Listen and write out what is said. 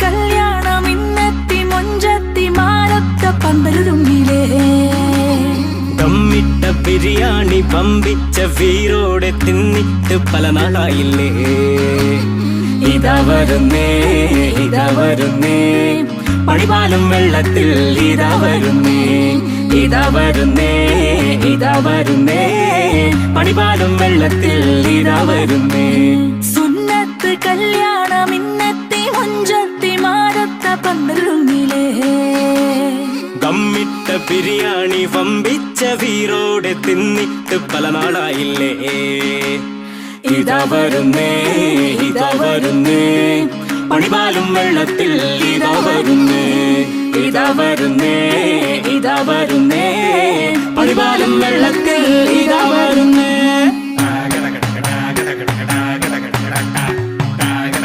കല്യാണം ഇന്നെത്തി മൊഞ്ചത്തി മാരത്ത പന്തലുരുങ്ങിലേ ദമ്മിട്ട ബിരിയാണി പമ്പിച്ച വീരോടെ തിന്നിട്ട് പല നാളായില്ലേ ഇതാ വരുന്നേ ഇതാ വരുന്നേ പണിപാലും വെള്ളത്തിൽ ഇതാ വരുന്നേ ഇതാ വരുന്നേ ഇതാ വരുന്നേ പണിപാലും വെള്ളത്തിൽ ഇതാ വരുന്നേ സുന്നത്ത് കല്യാണം ഇന്നെത്തി മൊഞ്ചത്തി മാരത്ത പന്തലുരുങ്ങിലേ ദമ്മിട്ട ബിരിയാണി വമ്പിച്ച വീരോടെ തിന്നിട്ട് പല നാളായില്ലേ ഇതാ വരുന്നേ ഇതാ വരുന്നേ പണിപാലും വെള്ളത്തിൽ ഇതാ വരുന്നേ ഇതാ വരുന്നേ ഇതാ വരുന്നേ പണിപാലും വെള്ളത്തിൽ ഇതാ വരുന്നേ